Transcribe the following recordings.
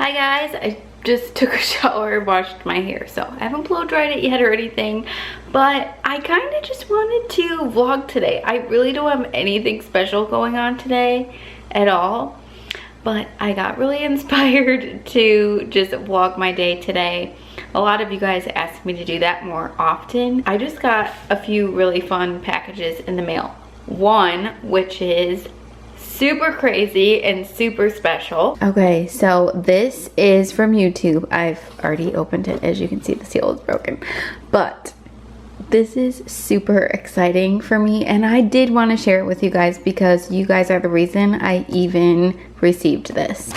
Hi guys, I just took a shower, washed my hair, so I haven't blow dried it yet or anything, but I kind of just wanted to vlog today. I really don't have anything special going on today at all, but I got really inspired to just vlog my day today. A lot of you guys asked me to do that more often. I just got a few really fun packages in the mail. One, which is super crazy and super special. Okay, so this is from YouTube. I've already opened it. As you can see, the seal is broken. But this is super exciting for me, and I did want to share it with you guys because you guys are the reason I even received this.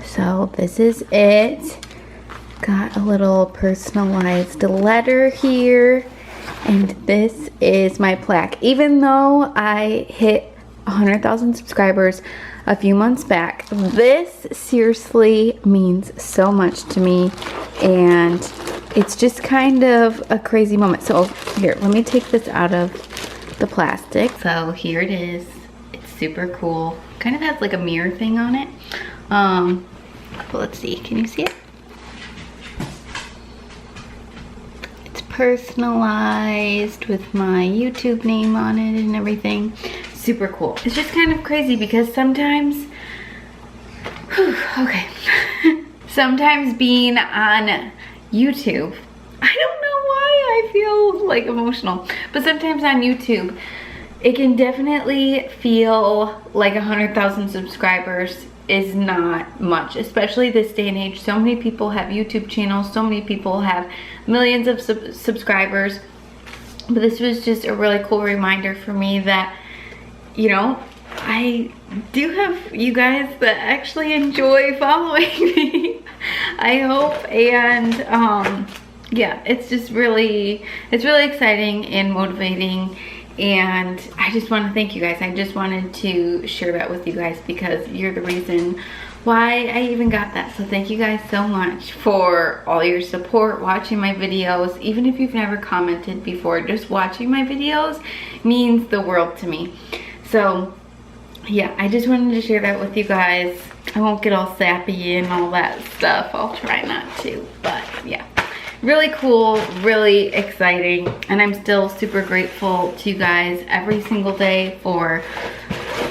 So this is it. Got a little personalized letter here, and this is my plaque. Even though I hit 100,000 subscribers a few months back, this seriously means so much to me, and it's just kind of a crazy moment. So here, let me take this out of the plastic. So here it is. It's super cool. Kind of has like a mirror thing on it. But let's see, can you see it? It's personalized with my YouTube name on it and everything. Super cool. It's just kind of crazy because sometimes, okay, sometimes being on YouTube, I don't know why I feel like emotional, but sometimes on YouTube, it can definitely feel like 100,000 subscribers is not much, especially this day and age. So many people have YouTube channels, so many people have millions of subscribers, but this was just a really cool reminder for me that, you know, I do have you guys that actually enjoy following me. I hope, and yeah, it's just really, it's really exciting and motivating, and I just want to thank you guys. I just wanted to share that with you guys because you're the reason why I even got that. So thank you guys so much for all your support, watching my videos. Even if you've never commented before, just watching my videos means the world to me. So yeah, I just wanted to share that with you guys. I won't get all sappy and all that stuff. I'll try not to, but yeah. Really cool, really exciting, and I'm still super grateful to you guys every single day for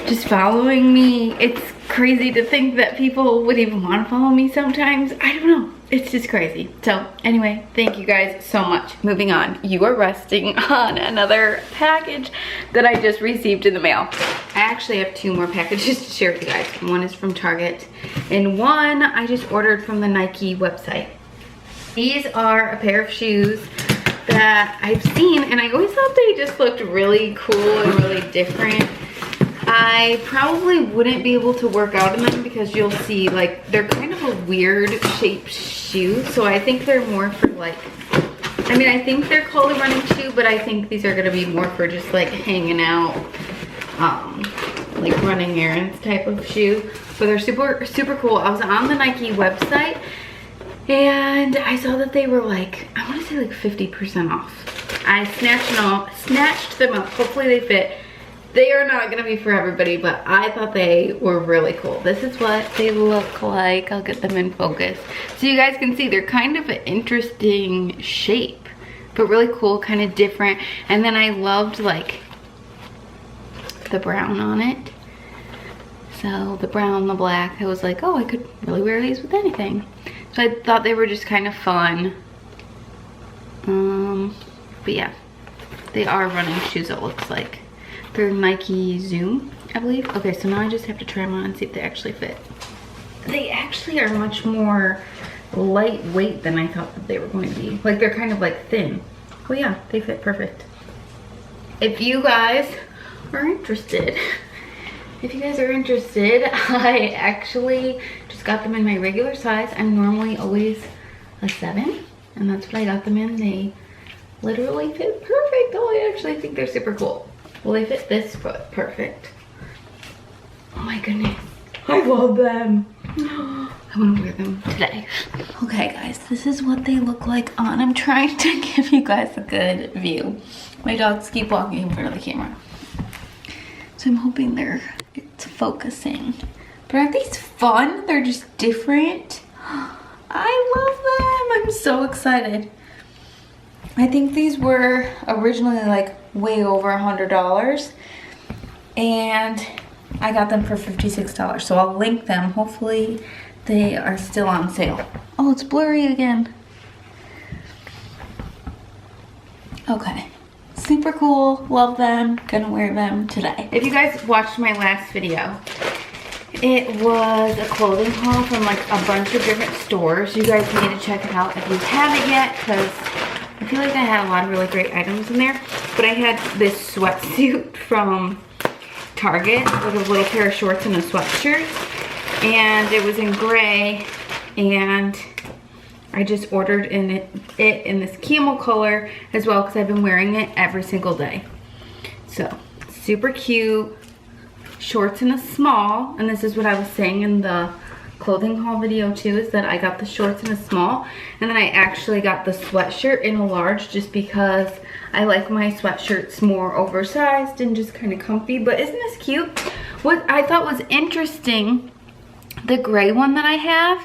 just following me. It's crazy to think that people would even want to follow me sometimes. I don't know. It's just crazy. So anyway, thank you guys so much. Moving on, you are resting on another package that I just received in the mail. I actually have two more packages to share with you guys. One is from Target, and one I just ordered from the Nike website. These are a pair of shoes that I've seen, and I always thought they just looked really cool and really different. I probably wouldn't be able to work out in them because you'll see, like, they're kind of a weird shaped shoe. So I think they're more for, like, I mean, I think they're called a running shoe, but I think these are gonna be more for just like hanging out, like running errands type of shoe. But they're super, super cool. I was on the Nike website and I saw that they were like, I wanna say like 50% off. I snatched them up. Hopefully they fit. They are not gonna be for everybody, but I thought they were really cool. This is what they look like. I'll get them in focus. So you guys can see they're kind of an interesting shape, but really cool, kind of different. And then I loved like the brown on it. So the brown, the black, I was like, oh, I could really wear these with anything. So I thought they were just kind of fun. But yeah, they are running shoes, it looks like. They're Nike Zoom, I believe. Okay, so now I just have to try them on and see if they actually fit. They actually are much more lightweight than I thought that they were going to be. Like, they're kind of like thin. Oh yeah, they fit perfect. If you guys are interested, I actually just got them in my regular size. I'm normally always a 7, and that's what I got them in. They literally fit perfect. Oh, I actually think they're super cool. Well, they fit this foot perfect. Oh my goodness, I love them. I want to wear them today. Okay guys, this is what they look like on. I'm trying to give you guys a good view. My dogs keep walking in front of the camera, so I'm hoping it's focusing. But aren't these fun? They're just different. I love them. I'm so excited. I think these were originally like way over $100, and I got them for $56. So I'll link them. Hopefully they are still on sale. Oh, it's blurry again. Okay. Super cool. Love them. Gonna wear them today. If you guys watched my last video, it was a clothing haul from like a bunch of different stores. You guys need to check it out if you haven't yet, because I feel like I had a lot of really great items in there. But I had this sweatsuit from Target with a little pair of shorts and a sweatshirt. And it was in gray, and I just ordered it in this camel color as well, because I've been wearing it every single day. So, super cute. Shorts in a small, and this is what I was saying in the clothing haul video too, is that I got the shorts in a small, and then I actually got the sweatshirt in a large just because I like my sweatshirts more oversized and just kind of comfy. But isn't this cute? What I thought was interesting, the gray one that I have,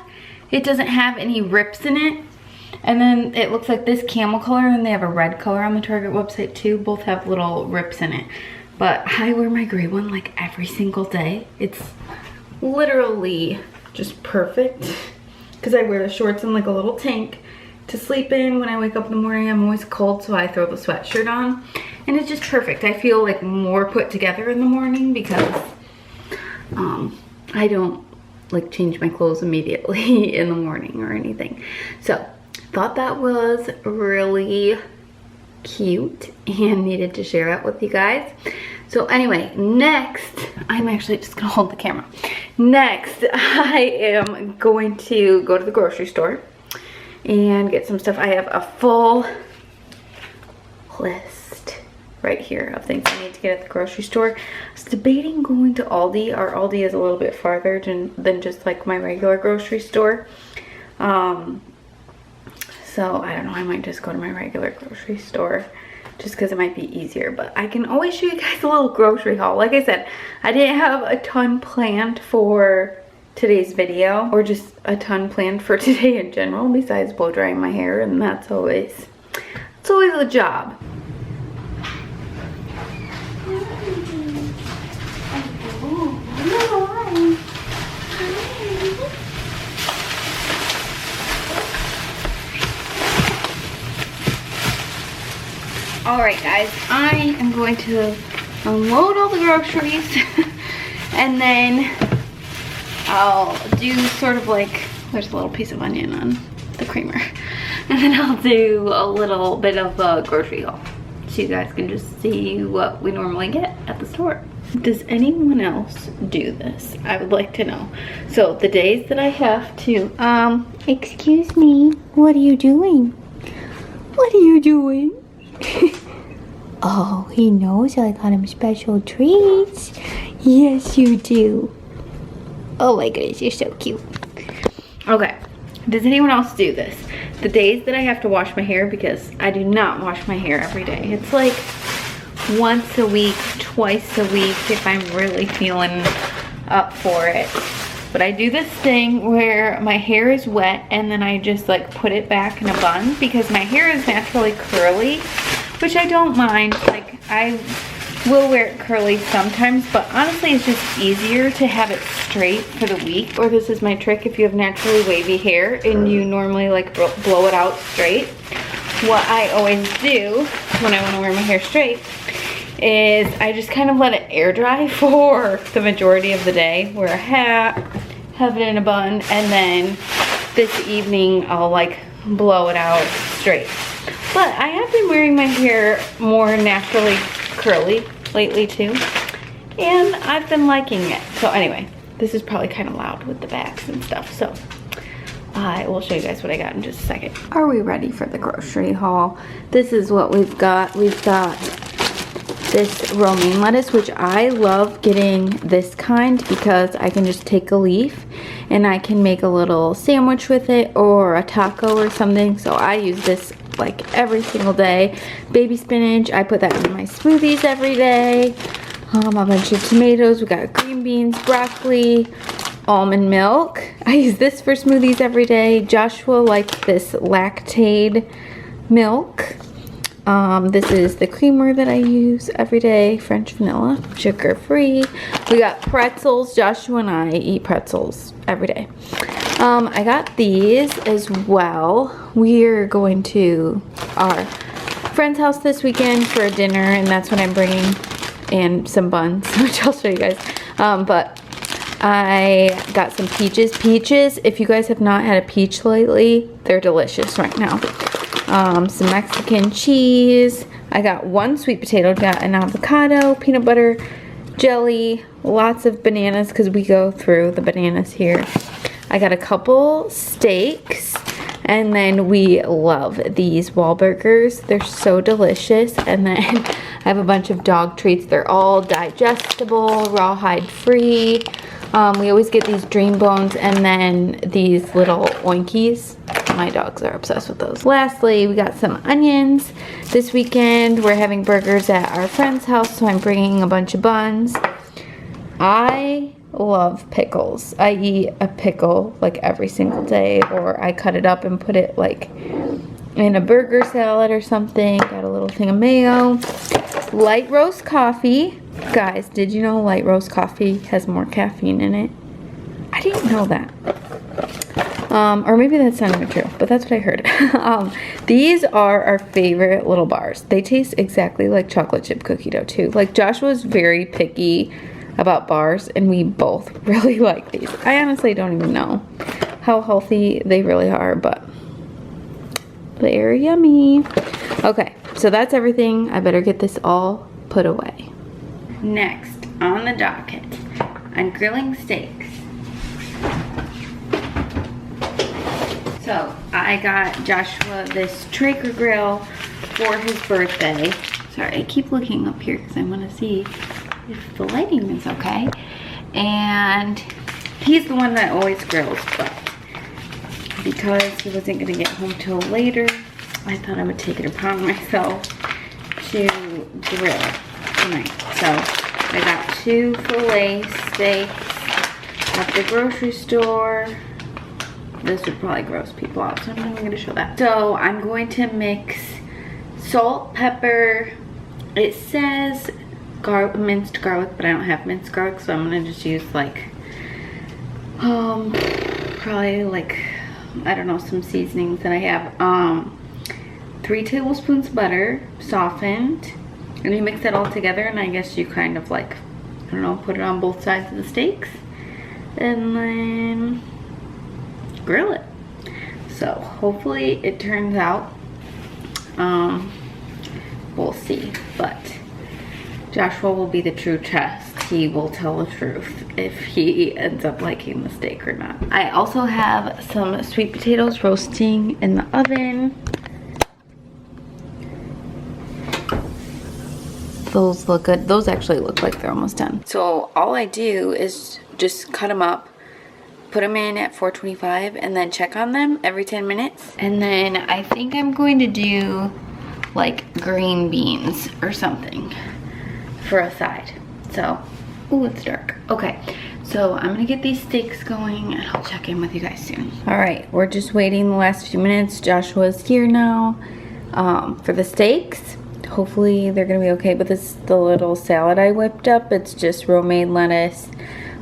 it doesn't have any rips in it. And then it looks like this camel color, and they have a red color on the Target website too. Both have little rips in it. But I wear my gray one like every single day. It's literally just perfect, because I wear the shorts and like a little tank to sleep in. When I wake up in the morning, I'm always cold, so I throw the sweatshirt on. And it's just perfect. I feel like more put together in the morning because I don't like change my clothes immediately in the morning or anything. So thought that was really cute and needed to share that with you guys. So anyway, next, I'm actually just gonna hold the camera. Next, I am going to go to the grocery store and get some stuff. I have a full list right here of things I need to get at the grocery store. I was debating going to Aldi. Our Aldi is a little bit farther than just like my regular grocery store. So I don't know, I might just go to my regular grocery store just because it might be easier. But I can always show you guys a little grocery haul. Like I said, I didn't have a ton planned for today's video, or just a ton planned for today in general, besides blow drying my hair, and that's always a job. Alright guys, I am going to unload all the groceries and then I'll do sort of like, there's a little piece of onion on the creamer, and then I'll do a little bit of a grocery haul so you guys can just see what we normally get at the store. Does anyone else do this? I would like to know. So the days that I have to, excuse me, what are you doing? What are you doing? Oh, he knows I got him special treats. Yes, you do. Oh my goodness, you're so cute. Okay, does anyone else do this? The days that I have to wash my hair, because I do not wash my hair every day. It's like once a week, twice a week if I'm really feeling up for it. But I do this thing where my hair is wet and then I just like put it back in a bun, because my hair is naturally curly, which I don't mind. Like, I will wear it curly sometimes, but honestly it's just easier to have it straight for the week. Or this is my trick if you have naturally wavy hair and you normally like blow it out straight. What I always do when I want to wear my hair straight is I just kind of let it air dry for the majority of the day. Wear a hat, have it in a bun, and then this evening I'll like blow it out straight. But I have been wearing my hair more naturally curly lately too, and I've been liking it. So anyway, this is probably kind of loud with the backs and stuff, so I will show you guys what I got in just a second. Are we ready for the grocery haul? This is what we've got. We've got this romaine lettuce, which I love getting this kind because I can just take a leaf and I can make a little sandwich with it or a taco or something. So I use this like every single day. Baby spinach, I put that in my smoothies every day. A bunch of tomatoes, we got green beans, broccoli, almond milk. I use this for smoothies every day. Joshua likes this lactaid milk. This is the creamer that I use every day, French vanilla, sugar free. We got pretzels. Joshua and I eat pretzels every day. I got these as well. We're going to our friend's house this weekend for a dinner, and that's what I'm bringing, and some buns, which I'll show you guys. But I got some peaches. Peaches, if you guys have not had a peach lately, they're delicious right now. Some Mexican cheese. I got one sweet potato, got an avocado, peanut butter, jelly, lots of bananas because we go through the bananas here. I got a couple steaks, and then we love these Wahlburgers. They're so delicious. And then I have a bunch of dog treats. They're all digestible, rawhide free. We always get these dream bones and then these little oinkies. My dogs are obsessed with those. Lastly, we got some onions. This weekend, we're having burgers at our friend's house, so I'm bringing a bunch of buns. I love pickles. I eat a pickle like every single day, or I cut it up and put it like in a burger salad or something. Got a little thing of mayo. Light roast coffee. Guys, did you know light roast coffee has more caffeine in it? I didn't know that. Or maybe that's not even true, but that's what I heard. These are our favorite little bars. They taste exactly like chocolate chip cookie dough too. Like Joshua's very picky about bars, and we both really like these. I honestly don't even know how healthy they really are, but they're yummy. Okay, so that's everything. I better get this all put away. Next on the docket, I'm grilling steaks. So I got Joshua this Traeger grill for his birthday. Sorry, I keep looking up here because I want to see if the lighting is okay. And he's the one that always grills, but because he wasn't going to get home till later, I thought I would take it upon myself to grill tonight. So I got 2 filet steaks at the grocery store. This would probably gross people out, so I'm not even going to show that. So I'm going to mix salt, pepper. It says minced garlic, but I don't have minced garlic, so I'm going to just use like, probably like, I don't know, some seasonings that I have. 3 tablespoons butter, softened. And you mix that all together, and I guess you kind of like, I don't know, put it on both sides of the steaks. And then grill it. So hopefully it turns out. We'll see. But Joshua will be the true test. He will tell the truth if he ends up liking the steak or not. I also have some sweet potatoes roasting in the oven. Those look good. Those actually look like they're almost done. So all I do is just cut them up, put them in at 425, and then check on them every 10 minutes. And then I think I'm going to do like green beans or something for a side. So, ooh, it's dark. Okay, so I'm gonna get these steaks going, and I'll check in with you guys soon. All right, we're just waiting the last few minutes. Joshua's here now for the steaks. Hopefully they're gonna be okay, but this is the little salad I whipped up. It's just romaine lettuce,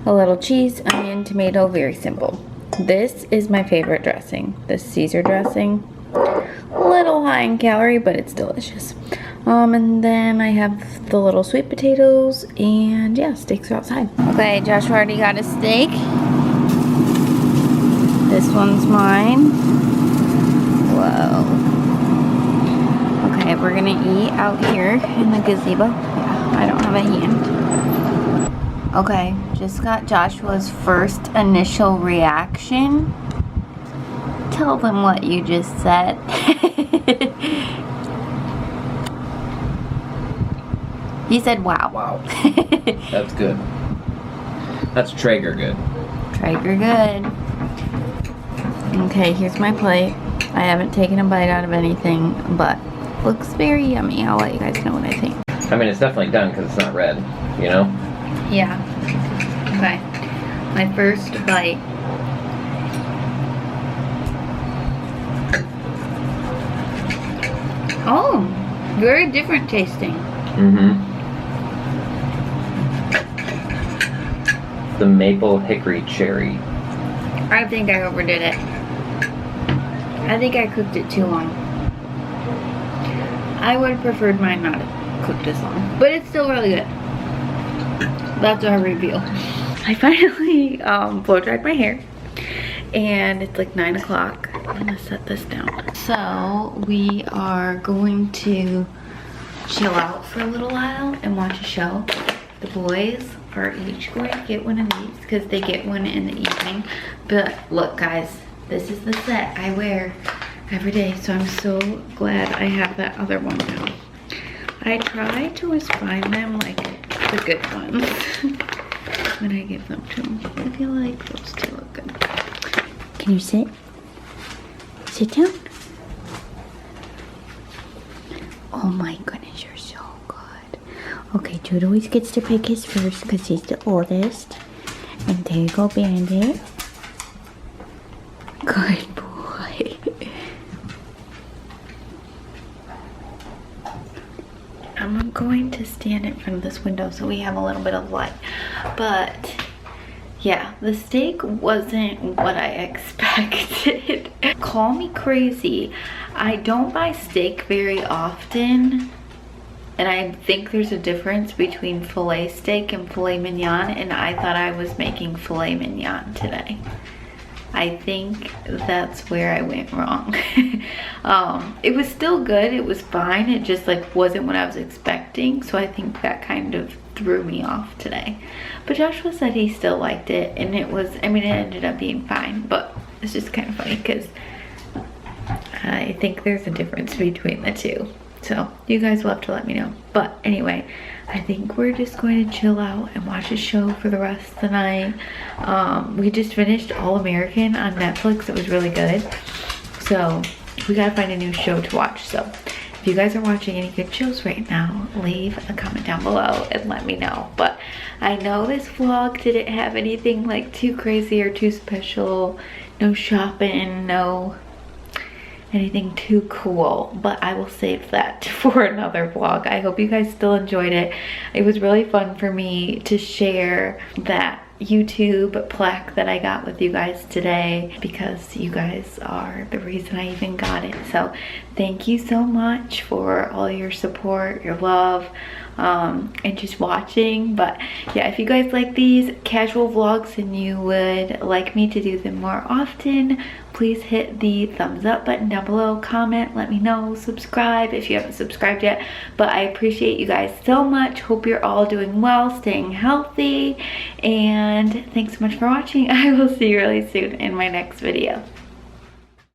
a little cheese, onion, tomato, very simple. This is my favorite dressing, this Caesar dressing. A little high in calorie, but it's delicious. And then I have the little sweet potatoes, and yeah, steaks are outside. Okay, Josh already got a steak. This one's mine. Whoa. Okay, we're gonna eat out here in the gazebo. Yeah, I don't have a hand. Okay, just got Joshua's first initial reaction. Tell them what you just said. He said wow. Wow. That's good. That's Traeger good. Traeger good. Okay, here's my plate. I haven't taken a bite out of anything, but looks very yummy. I'll let you guys know what I think. I mean, it's definitely done because it's not red, you know? Yeah. Okay. My first bite. Oh, very different tasting. The maple hickory cherry. I think I overdid it. I think I cooked it too long. I would have preferred mine not cooked as long, but it's still really good. That's our review. I finally blow dried my hair, and it's like 9 o'clock. I'm gonna set this down. So we are going to chill out for a little while and watch a show. The boys are each going to get one of these because they get one in the evening. But look guys, this is the set I wear every day, so I'm so glad I have that other one now. I try to always find them like the good ones when I give them to them. I feel like those two look good. Can you sit? Sit down. Oh my goodness, you're so good. Okay, Jude always gets to pick his first because he's the oldest. And there you go, Bandit. Good boy. I'm going to stand in front of this window so we have a little bit of light. But yeah, the steak wasn't what I expected. Call me crazy. I don't buy steak very often, and I think there's a difference between filet steak and filet mignon, and I thought I was making filet mignon today. I think that's where I went wrong. It was still good, it was fine, it just like wasn't what I was expecting, so I think that kind of threw me off today. But Joshua said he still liked it, and it was, I mean, it ended up being fine, but it's just kind of funny because I think there's a difference between the two. So you guys will have to let me know. But anyway, I think we're just going to chill out and watch a show for the rest of the night. We just finished All American on Netflix. It was really good. So we gotta find a new show to watch. So if you guys are watching any good shows right now, leave a comment down below and let me know. But I know this vlog didn't have anything like too crazy or too special. No shopping, no anything too cool, but I will save that for another vlog. I hope you guys still enjoyed it. It was really fun for me to share that YouTube plaque that I got with you guys today because you guys are the reason I even got it. So thank you so much for all your support, your love, and just watching. But yeah, if you guys like these casual vlogs and you would like me to do them more often, please hit the thumbs up button down below, comment, let me know, subscribe if you haven't subscribed yet. But I appreciate you guys so much. Hope you're all doing well, staying healthy, and thanks so much for watching. I will see you really soon in my next video.